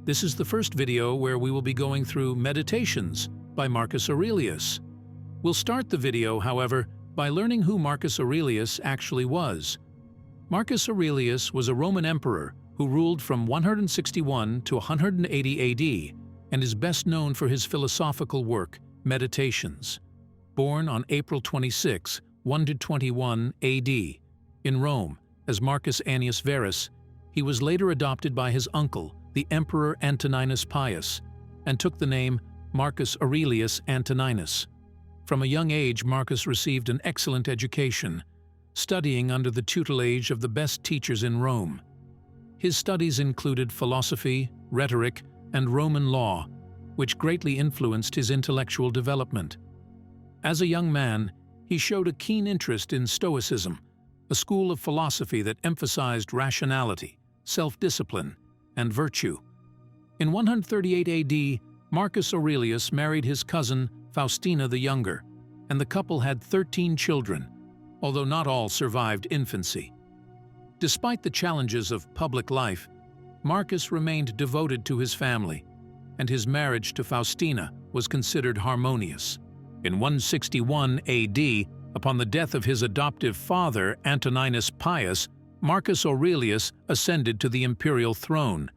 This is the first video where we will be going through Meditations by Marcus Aurelius. We'll start the video, however, by learning who Marcus Aurelius actually was. Marcus Aurelius was a Roman emperor who ruled from 161 to 180 AD and is best known for his philosophical work, Meditations. Born on April 26, 121 AD, in Rome as Marcus Annius Verus, he was later adopted by his uncle, the Emperor Antoninus Pius, and took the name Marcus Aurelius Antoninus. From a young age, Marcus received an excellent education, studying under the tutelage of the best teachers in Rome. His studies included philosophy, rhetoric, and Roman law, which greatly influenced his intellectual development. As a young man, he showed a keen interest in stoicism, a school of philosophy that emphasized rationality, self-discipline, and virtue. In 138 AD, Marcus Aurelius married his cousin Faustina the Younger, and the couple had 13 children, although not all survived infancy. Despite the challenges of public life, Marcus remained devoted to his family, and his marriage to Faustina was considered harmonious. In 161 AD, upon the death of his adoptive father, Antoninus Pius, Marcus Aurelius ascended to the imperial throne.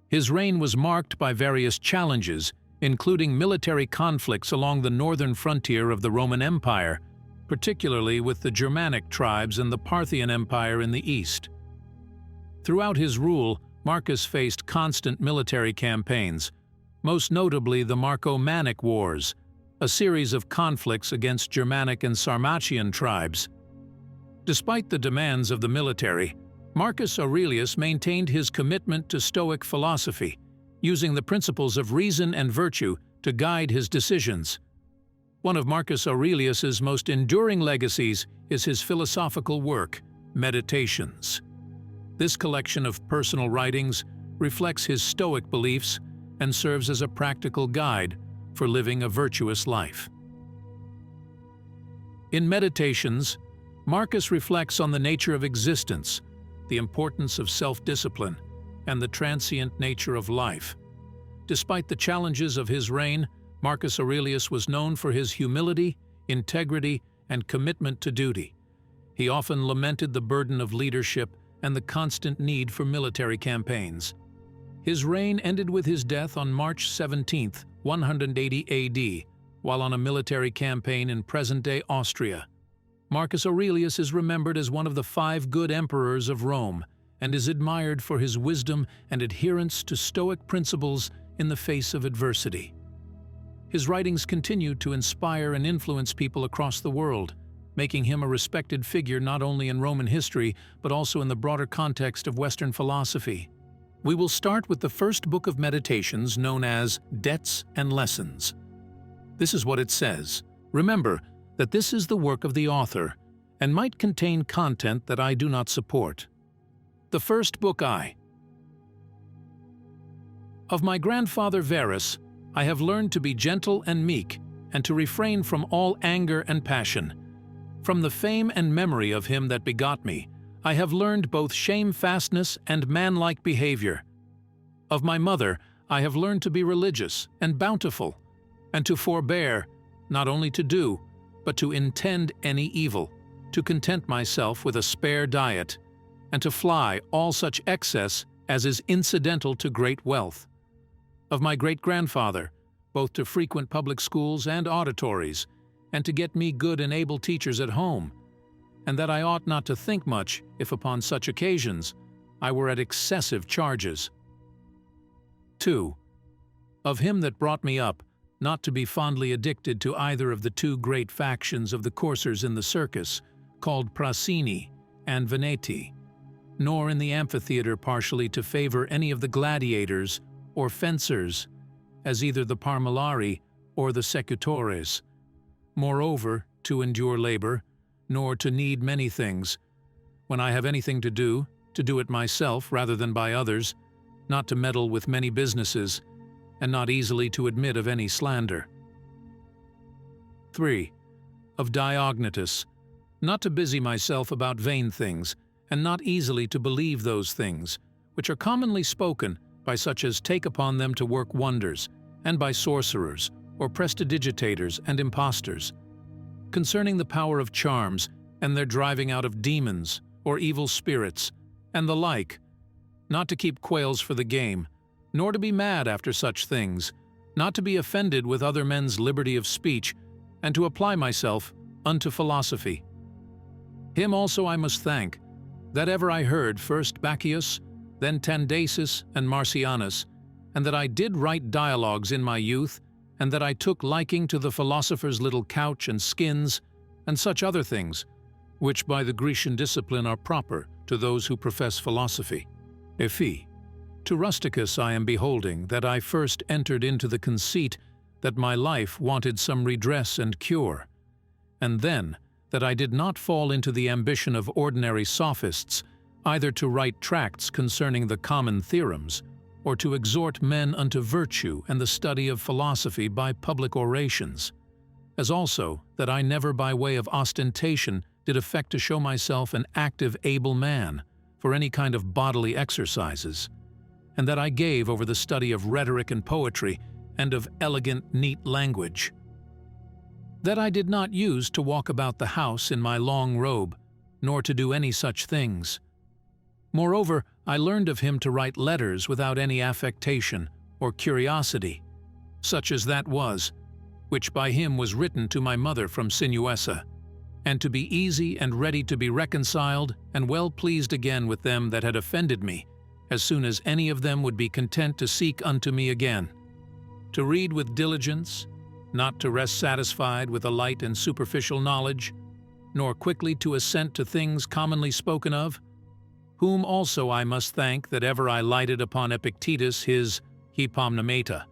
His reign was marked by various challenges, including military conflicts along the northern frontier of the Roman Empire, particularly with the Germanic tribes and the Parthian Empire in the east. Throughout his rule, Marcus faced constant military campaigns, most notably the Marco-Mannic Wars, a series of conflicts against Germanic and Sarmatian tribes. Despite the demands of the military, Marcus Aurelius maintained his commitment to Stoic philosophy, using the principles of reason and virtue to guide his decisions. One of Marcus Aurelius's most enduring legacies is his philosophical work, Meditations. This collection of personal writings reflects his Stoic beliefs and serves as a practical guide for living a virtuous life. In Meditations, Marcus reflects on the nature of existence, the importance of self-discipline, and the transient nature of life. Despite the challenges of his reign, Marcus Aurelius was known for his humility, integrity, and commitment to duty. He often lamented the burden of leadership and the constant need for military campaigns. His reign ended with his death on March 17, 180 AD, while on a military campaign in present-day Austria. Marcus Aurelius is remembered as one of the 5 good emperors of Rome and is admired for his wisdom and adherence to Stoic principles in the face of adversity. His writings continue to inspire and influence people across the world, making him a respected figure not only in Roman history but also in the broader context of Western philosophy. We will start with the first book of Meditations, known as Debts and Lessons. This is what it says. Remember that this is the work of the author and might contain content that I do not support. The first book Of my grandfather Verus, I have learned to be gentle and meek, and to refrain from all anger and passion. From the fame and memory of him that begot me, I have learned both shamefastness and manlike behavior. Of my mother, I have learned to be religious and bountiful, and to forbear, not only to do, but to intend any evil, to content myself with a spare diet, and to fly all such excess as is incidental to great wealth. Of my great-grandfather, both to frequent public schools and auditories, and to get me good and able teachers at home, and that I ought not to think much if upon such occasions I were at excessive charges. 2. Of him that brought me up, not to be fondly addicted to either of the 2 great factions of the coursers in the circus, called Prasini and Veneti, nor in the amphitheater partially to favor any of the gladiators or fencers, as either the Parmilari or the Secutores. Moreover, to endure labor, nor to need many things. When I have anything to do it myself rather than by others, not to meddle with many businesses, and not easily to admit of any slander. 3. Of Diognetus, not to busy myself about vain things, and not easily to believe those things, which are commonly spoken, by such as take upon them to work wonders, and by sorcerers, or prestidigitators and impostors, concerning the power of charms, and their driving out of demons, or evil spirits, and the like, not to keep quails for the game, nor to be mad after such things, not to be offended with other men's liberty of speech, and to apply myself unto philosophy. Him also I must thank, that ever I heard first Bacchius, then Tandasis and Marcianus, and that I did write dialogues in my youth, and that I took liking to the philosopher's little couch and skins, and such other things, which by the Grecian discipline are proper to those who profess philosophy. Ephi. To Rusticus I am beholding that I first entered into the conceit that my life wanted some redress and cure, and then that I did not fall into the ambition of ordinary sophists, either to write tracts concerning the common theorems, or to exhort men unto virtue and the study of philosophy by public orations, as also that I never by way of ostentation did affect to show myself an active, able man for any kind of bodily exercises, and that I gave over the study of rhetoric and poetry, and of elegant, neat language. That I did not use to walk about the house in my long robe, nor to do any such things. Moreover, I learned of him to write letters without any affectation or curiosity, such as that was, which by him was written to my mother from Sinuessa, and to be easy and ready to be reconciled and well pleased again with them that had offended me, as soon as any of them would be content to seek unto me again. To read with diligence, not to rest satisfied with a light and superficial knowledge, nor quickly to assent to things commonly spoken of, whom also I must thank that ever I lighted upon Epictetus his Hypomnemata,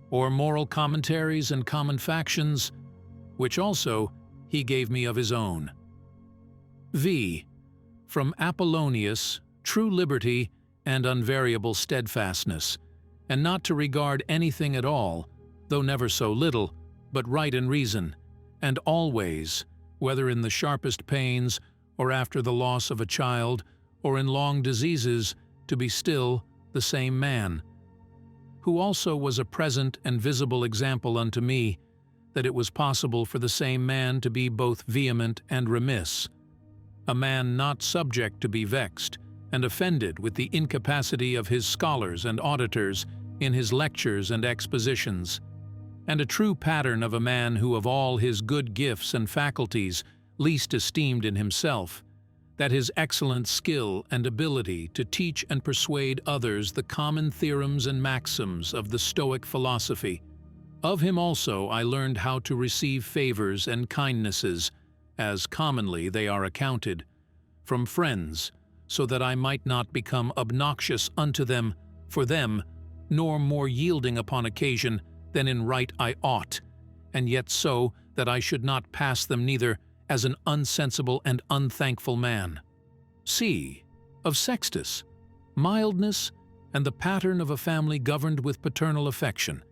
or moral commentaries and common factions, which also he gave me of his own. V. From Apollonius, true liberty and unvariable steadfastness, and not to regard anything at all, though never so little, but right in reason, and always, whether in the sharpest pains, or after the loss of a child, or in long diseases, to be still the same man, who also was a present and visible example unto me, that it was possible for the same man to be both vehement and remiss, a man not subject to be vexed and offended with the incapacity of his scholars and auditors in his lectures and expositions, and a true pattern of a man who of all his good gifts and faculties least esteemed in himself, that his excellent skill and ability to teach and persuade others the common theorems and maxims of the Stoic philosophy. Of him also I learned how to receive favors and kindnesses, as commonly they are accounted, from friends, so that I might not become obnoxious unto them for them, nor more yielding upon occasion than in right I ought, and yet so that I should not pass them neither as an unsensible and unthankful man. C. Of Sextus, mildness and the pattern of a family governed with paternal affection,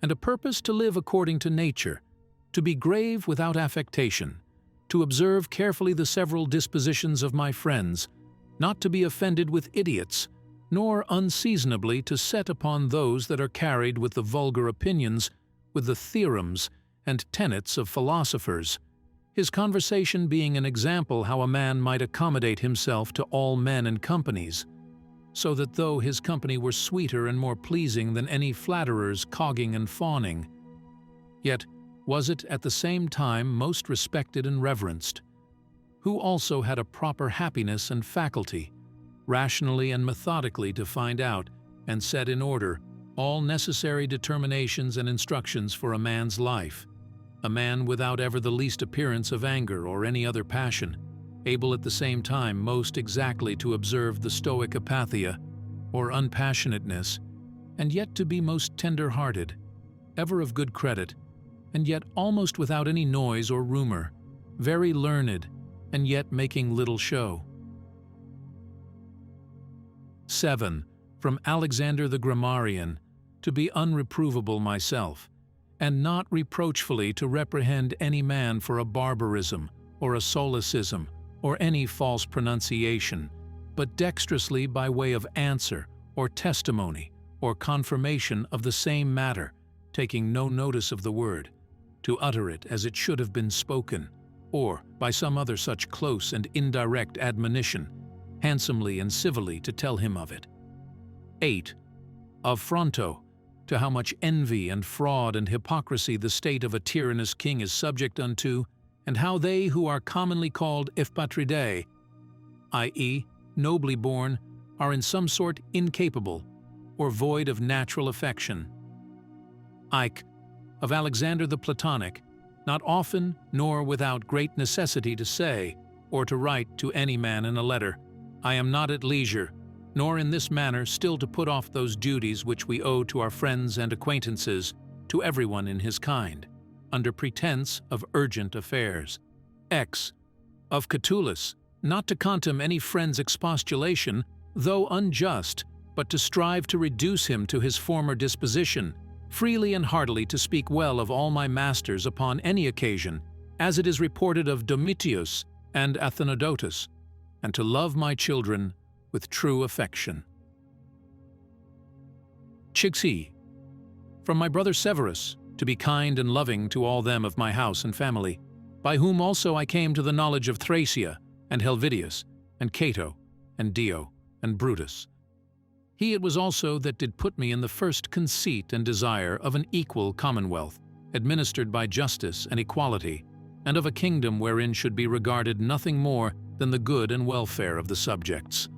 and a purpose to live according to nature, to be grave without affectation, to observe carefully the several dispositions of my friends, not to be offended with idiots, nor unseasonably to set upon those that are carried with the vulgar opinions, with the theorems and tenets of philosophers, his conversation being an example how a man might accommodate himself to all men and companies, so that though his company were sweeter and more pleasing than any flatterer's cogging and fawning, yet was it at the same time most respected and reverenced, who also had a proper happiness and faculty, rationally and methodically to find out and set in order all necessary determinations and instructions for a man's life, a man without ever the least appearance of anger or any other passion, able at the same time most exactly to observe the Stoic apatheia, or unpassionateness, and yet to be most tender-hearted, ever of good credit, and yet almost without any noise or rumor, very learned, and yet making little show. 7. From Alexander the Grammarian, to be unreprovable myself, and not reproachfully to reprehend any man for a barbarism, or a solecism, or any false pronunciation, but dexterously by way of answer, or testimony, or confirmation of the same matter, taking no notice of the word, to utter it as it should have been spoken, or by some other such close and indirect admonition, handsomely and civilly to tell him of it. 8. Affronto, to how much envy and fraud and hypocrisy the state of a tyrannous king is subject unto, and how they who are commonly called Epatridae, i.e., nobly born, are in some sort incapable, or void of natural affection. Ike, of Alexander the Platonic, not often nor without great necessity to say, or to write to any man in a letter, I am not at leisure, nor in this manner still to put off those duties which we owe to our friends and acquaintances, to everyone in his kind, under pretense of urgent affairs. X. Of Catullus, not to contemn any friend's expostulation, though unjust, but to strive to reduce him to his former disposition, freely and heartily to speak well of all my masters upon any occasion, as it is reported of Domitius and Athenodotus, and to love my children with true affection. Chixi. From my brother Severus, to be kind and loving to all them of my house and family, by whom also I came to the knowledge of Thracia, and Helvidius, and Cato, and Dio, and Brutus. He it was also that did put me in the first conceit and desire of an equal commonwealth, administered by justice and equality, and of a kingdom wherein should be regarded nothing more than the good and welfare of the subjects.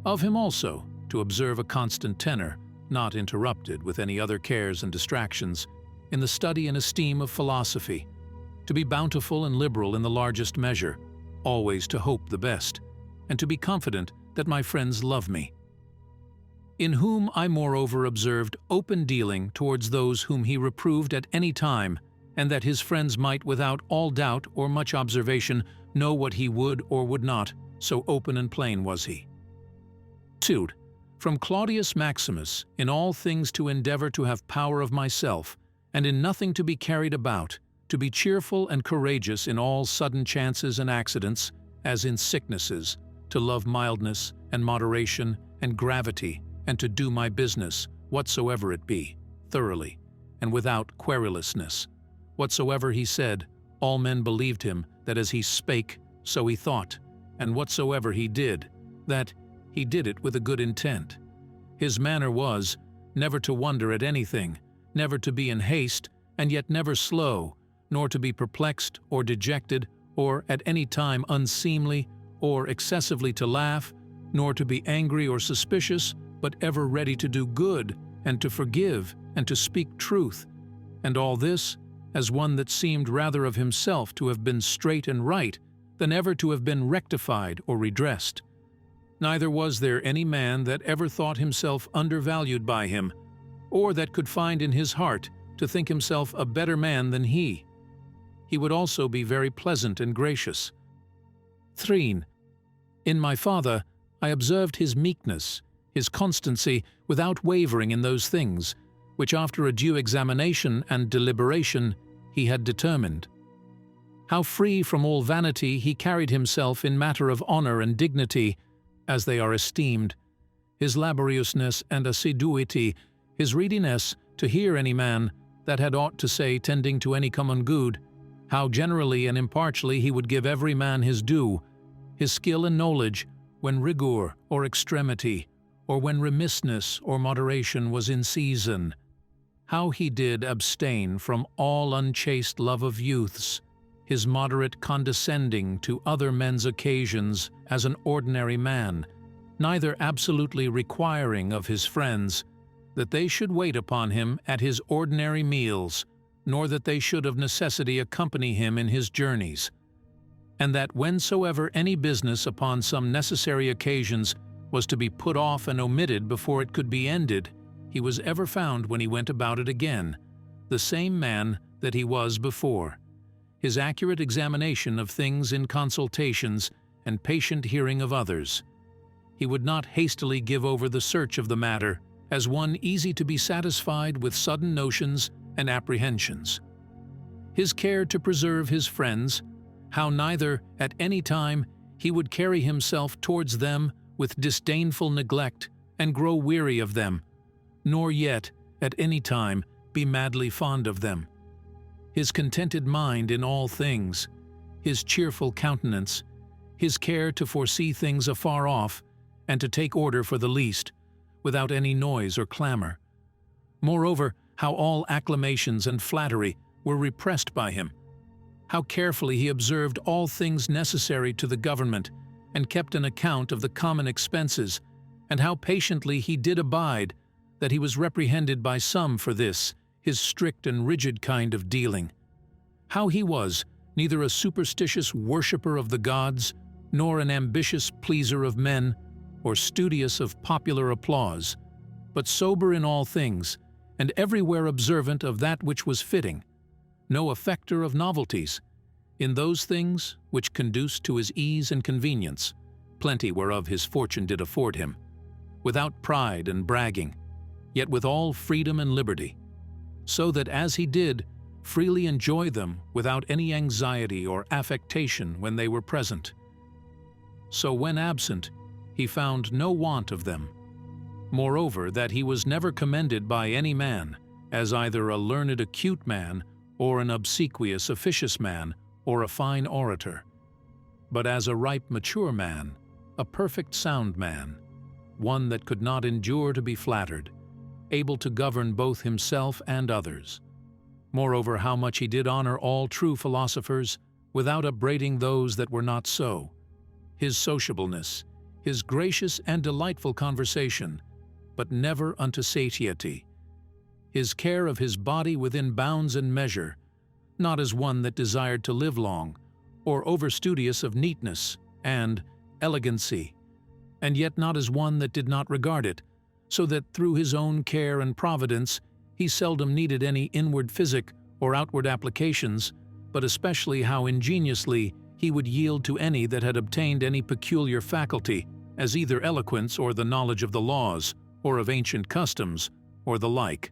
Of him also, to observe a constant tenor, not interrupted with any other cares and distractions, in the study and esteem of philosophy, to be bountiful and liberal in the largest measure, always to hope the best, and to be confident that my friends love me. In whom I moreover observed open dealing towards those whom he reproved at any time, and that his friends might without all doubt or much observation know what he would or would not, so open and plain was he. 2. From Claudius Maximus, in all things to endeavor to have power of myself, and in nothing to be carried about, to be cheerful and courageous in all sudden chances and accidents, as in sicknesses, to love mildness and moderation and gravity, and to do my business, whatsoever it be, thoroughly, and without querulousness. Whatsoever he said, all men believed him, that as he spake, so he thought, and whatsoever he did, that he did it with a good intent. His manner was, never to wonder at anything, never to be in haste, and yet never slow, nor to be perplexed or dejected, or at any time unseemly, or excessively to laugh, nor to be angry or suspicious, but ever ready to do good, and to forgive, and to speak truth, and all this as one that seemed rather of himself to have been straight and right, than ever to have been rectified or redressed. Neither was there any man that ever thought himself undervalued by him, or that could find in his heart to think himself a better man than he. He would also be very pleasant and gracious. 3. In my father I observed his meekness, his constancy without wavering in those things, which after a due examination and deliberation he had determined. How free from all vanity he carried himself in matter of honor and dignity, as they are esteemed, his laboriousness and assiduity, his readiness to hear any man that had aught to say tending to any common good, how generally and impartially he would give every man his due, his skill and knowledge, when rigour or extremity, or when remissness or moderation was in season, how he did abstain from all unchaste love of youths, his moderate condescending to other men's occasions as an ordinary man, neither absolutely requiring of his friends that they should wait upon him at his ordinary meals, nor that they should of necessity accompany him in his journeys, and that whensoever any business upon some necessary occasions was to be put off and omitted before it could be ended, he was ever found when he went about it again, the same man that he was before. His accurate examination of things in consultations and patient hearing of others. He would not hastily give over the search of the matter as one easy to be satisfied with sudden notions and apprehensions. His care to preserve his friends, how neither at any time he would carry himself towards them with disdainful neglect and grow weary of them, nor yet, at any time, be madly fond of them. His contented mind in all things, his cheerful countenance, his care to foresee things afar off, and to take order for the least, without any noise or clamor. Moreover, how all acclamations and flattery were repressed by him. How carefully he observed all things necessary to the government, and kept an account of the common expenses, and how patiently he did abide, that he was reprehended by some for this, his strict and rigid kind of dealing. How he was neither a superstitious worshipper of the gods, nor an ambitious pleaser of men, or studious of popular applause, but sober in all things, and everywhere observant of that which was fitting, no affecter of novelties, in those things which conduced to his ease and convenience, plenty whereof his fortune did afford him, without pride and bragging, yet with all freedom and liberty, so that as he did freely enjoy them without any anxiety or affectation when they were present, so when absent he found no want of them. Moreover, that he was never commended by any man, as either a learned acute man, or an obsequious officious man, or a fine orator, but as a ripe mature man, a perfect sound man, one that could not endure to be flattered, able to govern both himself and others. Moreover, how much he did honor all true philosophers, without upbraiding those that were not so. His sociableness, his gracious and delightful conversation, but never unto satiety. His care of his body within bounds and measure, not as one that desired to live long, or overstudious of neatness and elegancy, and yet not as one that did not regard it, so that through his own care and providence he seldom needed any inward physic or outward applications, but especially how ingeniously he would yield to any that had obtained any peculiar faculty, as either eloquence or the knowledge of the laws, or of ancient customs, or the like,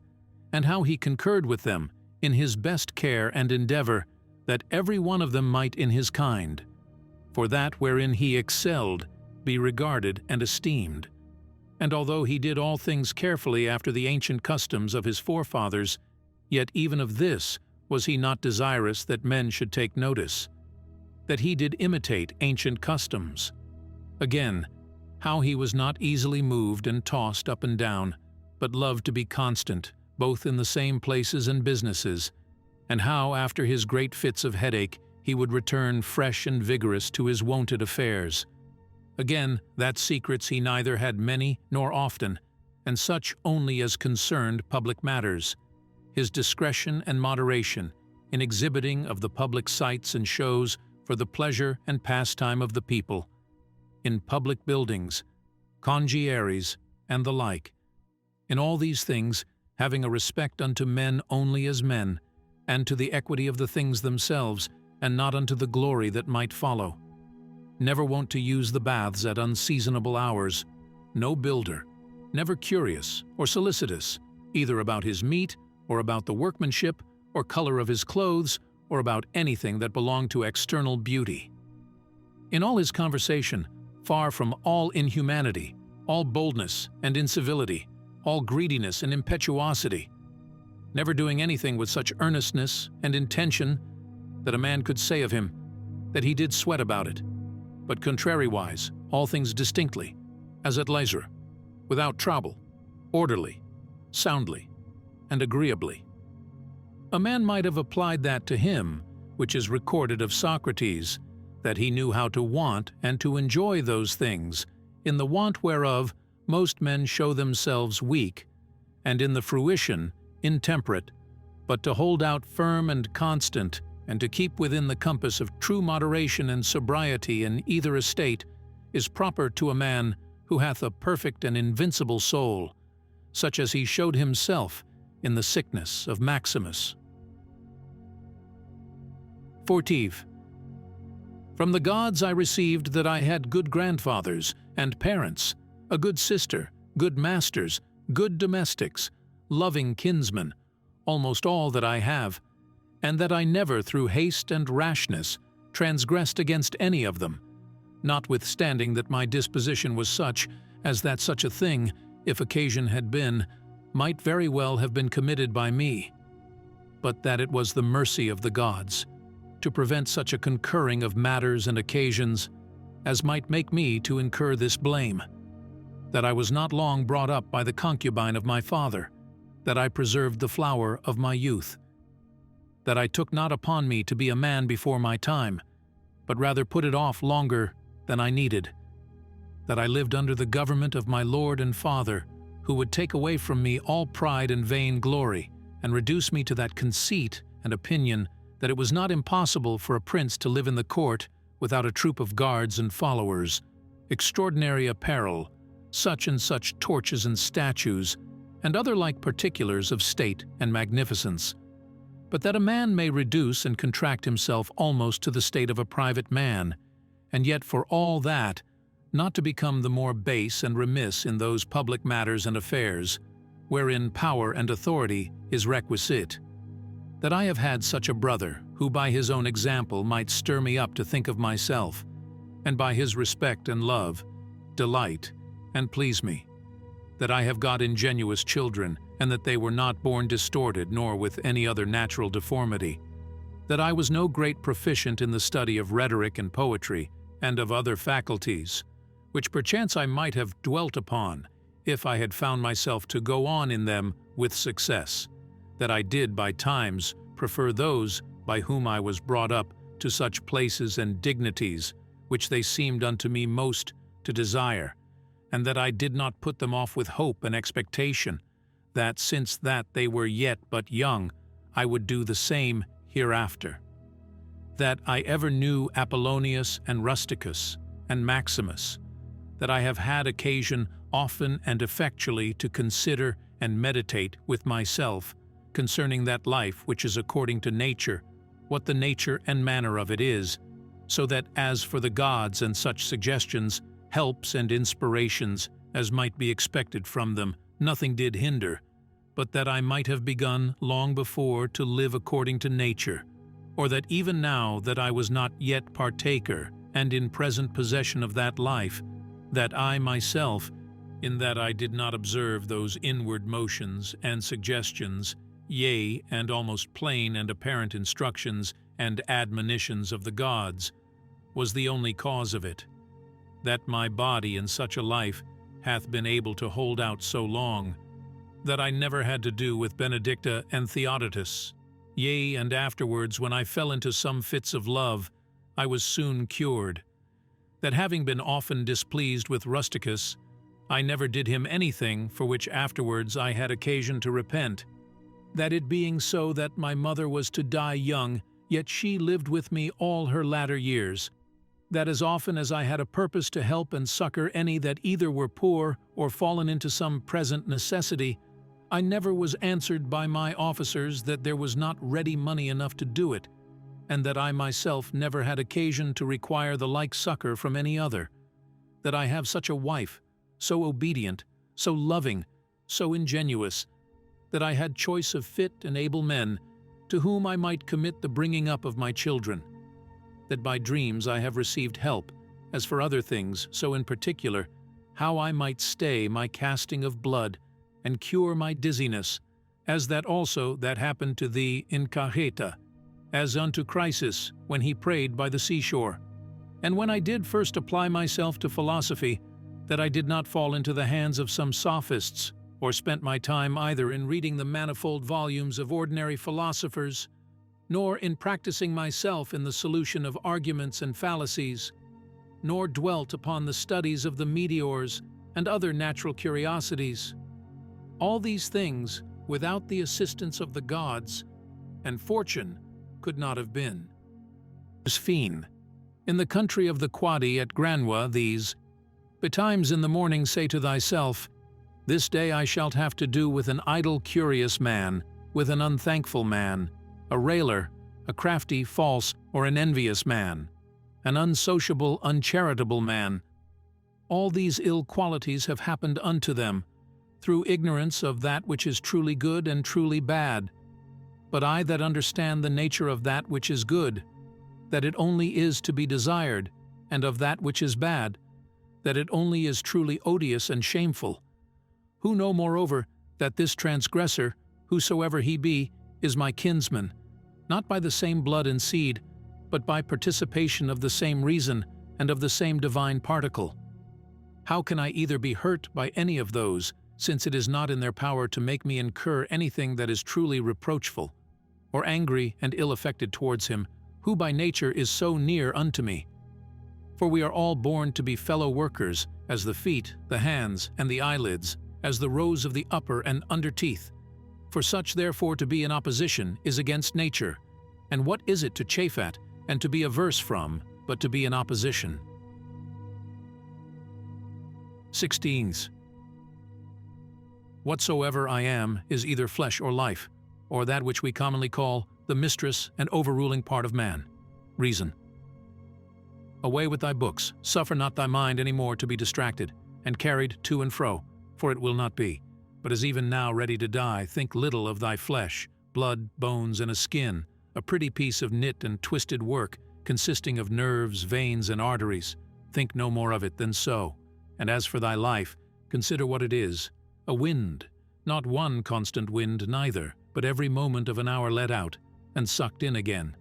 and how he concurred with them in his best care and endeavor, that every one of them might in his kind, for that wherein he excelled, be regarded and esteemed. And although he did all things carefully after the ancient customs of his forefathers, yet even of this was he not desirous that men should take notice, that he did imitate ancient customs. Again, how he was not easily moved and tossed up and down, but loved to be constant, both in the same places and businesses, and how, after his great fits of headache, he would return fresh and vigorous to his wonted affairs. Again, that secrets he neither had many nor often, and such only as concerned public matters. His discretion and moderation in exhibiting of the public sights and shows for the pleasure and pastime of the people, in public buildings, congiaries, and the like. In all these things, having a respect unto men only as men, and to the equity of the things themselves, and not unto the glory that might follow. Never wont to use the baths at unseasonable hours, no builder, never curious or solicitous, either about his meat, or about the workmanship, or color of his clothes, or about anything that belonged to external beauty. In all his conversation, far from all inhumanity, all boldness and incivility, all greediness and impetuosity, never doing anything with such earnestness and intention that a man could say of him that he did sweat about it, but contrariwise, all things distinctly, as at leisure, without trouble, orderly, soundly, and agreeably. A man might have applied that to him, which is recorded of Socrates, that he knew how to want and to enjoy those things, in the want whereof most men show themselves weak, and in the fruition intemperate, but to hold out firm and constant, and to keep within the compass of true moderation and sobriety in either estate, is proper to a man who hath a perfect and invincible soul, such as he showed himself in the sickness of Maximus. 14. From the gods I received that I had good grandfathers and parents, a good sister, good masters, good domestics, loving kinsmen, almost all that I have, and that I never through haste and rashness transgressed against any of them, notwithstanding that my disposition was such as that such a thing, if occasion had been, might very well have been committed by me, but that it was the mercy of the gods to prevent such a concurring of matters and occasions as might make me to incur this blame, that I was not long brought up by the concubine of my father, that I preserved the flower of my youth, that I took not upon me to be a man before my time, but rather put it off longer than I needed, that I lived under the government of my Lord and Father, who would take away from me all pride and vain glory, and reduce me to that conceit and opinion that it was not impossible for a prince to live in the court without a troop of guards and followers, extraordinary apparel, such and such torches and statues, and other like particulars of state and magnificence, but that a man may reduce and contract himself almost to the state of a private man, and yet for all that not to become the more base and remiss in those public matters and affairs, wherein power and authority is requisite. That I have had such a brother, who by his own example might stir me up to think of myself, and by his respect and love, delight, and please me. That I have got ingenuous children, and that they were not born distorted nor with any other natural deformity. That I was no great proficient in the study of rhetoric and poetry, and of other faculties, which perchance I might have dwelt upon, if I had found myself to go on in them with success, that I did by times prefer those by whom I was brought up to such places and dignities which they seemed unto me most to desire, and that I did not put them off with hope and expectation, that since that they were yet but young, I would do the same hereafter. That I ever knew Apollonius and Rusticus and Maximus, that I have had occasion often and effectually to consider and meditate with myself concerning that life which is according to nature, what the nature and manner of it is, so that as for the gods and such suggestions, helps and inspirations as might be expected from them, nothing did hinder, but that I might have begun long before to live according to nature, or that even now that I was not yet partaker and in present possession of that life, that I myself, in that I did not observe those inward motions and suggestions, yea, and almost plain and apparent instructions and admonitions of the gods, was the only cause of it, that my body in such a life hath been able to hold out so long, that I never had to do with Benedicta and Theodotus, yea, and afterwards when I fell into some fits of love, I was soon cured, that having been often displeased with Rusticus, I never did him anything for which afterwards I had occasion to repent, that it being so that my mother was to die young, yet she lived with me all her latter years, that as often as I had a purpose to help and succor any that either were poor or fallen into some present necessity, I never was answered by my officers that there was not ready money enough to do it, and that I myself never had occasion to require the like succor from any other, that I have such a wife, so obedient, so loving, so ingenuous, that I had choice of fit and able men, to whom I might commit the bringing up of my children, that by dreams I have received help, as for other things, so in particular, how I might stay my casting of blood, and cure my dizziness, as that also that happened to thee in Cajeta, as unto Chrysis when he prayed by the seashore. And when I did first apply myself to philosophy, that I did not fall into the hands of some sophists, or spent my time either in reading the manifold volumes of ordinary philosophers, nor in practicing myself in the solution of arguments and fallacies, nor dwelt upon the studies of the meteors and other natural curiosities. All these things, without the assistance of the gods, and fortune could not have been. Fiend. In the country of the Quadi at Granua, these, betimes in the morning say to thyself, this day I shalt have to do with an idle curious man, with an unthankful man, a railer, a crafty, false, or an envious man, an unsociable, uncharitable man. All these ill qualities have happened unto them, through ignorance of that which is truly good and truly bad. But I that understand the nature of that which is good, that it only is to be desired, and of that which is bad, that it only is truly odious and shameful, who know moreover that this transgressor, whosoever he be, is my kinsman, not by the same blood and seed, but by participation of the same reason and of the same divine particle. How can I either be hurt by any of those, since it is not in their power to make me incur anything that is truly reproachful, or angry and ill-affected towards him, who by nature is so near unto me? For we are all born to be fellow workers, as the feet, the hands, and the eyelids, as the rows of the upper and under teeth. For such therefore to be in opposition is against nature. And what is it to chafe at, and to be averse from, but to be in opposition? 16. Whatsoever I am is either flesh or life, or that which we commonly call the mistress and overruling part of man, reason. Away with thy books, suffer not thy mind any more to be distracted, and carried to and fro, for it will not be, but is even now ready to die. Think little of thy flesh, blood, bones, and a skin, a pretty piece of knit and twisted work, consisting of nerves, veins, and arteries. Think no more of it than so. And as for thy life, consider what it is, a wind, not one constant wind neither, but every moment of an hour let out, and sucked in again.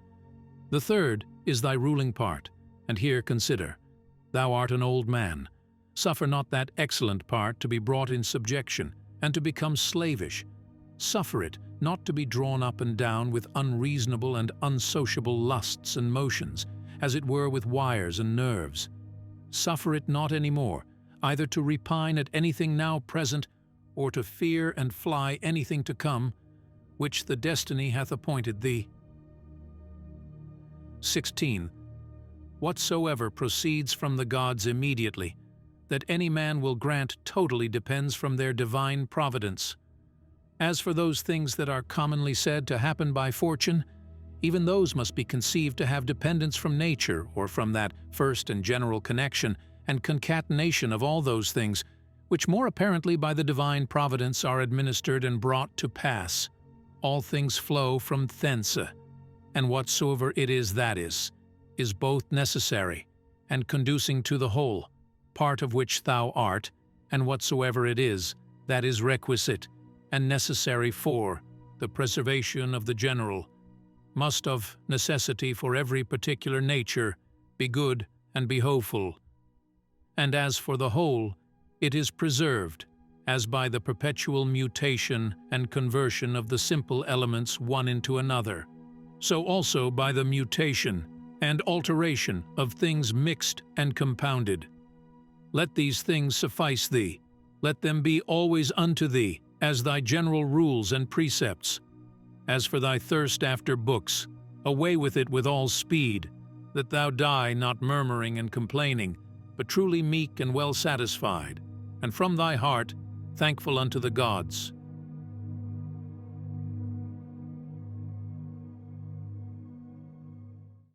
The third is thy ruling part, and here consider. Thou art an old man. Suffer not that excellent part to be brought in subjection, and to become slavish. Suffer it not to be drawn up and down with unreasonable and unsociable lusts and motions, as it were with wires and nerves. Suffer it not any more, either to repine at anything now present, or to fear and fly anything to come, which the destiny hath appointed thee. 16. Whatsoever proceeds from the gods immediately, that any man will grant totally depends from their divine providence. As for those things that are commonly said to happen by fortune, even those must be conceived to have dependence from nature, or from that first and general connection and concatenation of all those things, which more apparently by the divine providence are administered and brought to pass. All things flow from thence, and whatsoever it is that is both necessary, and conducing to the whole, part of which thou art, and whatsoever it is, that is requisite, and necessary for the preservation of the general, must of necessity for every particular nature be good and be hopeful. And as for the whole, it is preserved, as by the perpetual mutation and conversion of the simple elements one into another, so also by the mutation and alteration of things mixed and compounded. Let these things suffice thee, let them be always unto thee, as thy general rules and precepts. As for thy thirst after books, away with it with all speed, that thou die not murmuring and complaining, but truly meek and well satisfied, and from thy heart thankful unto the gods.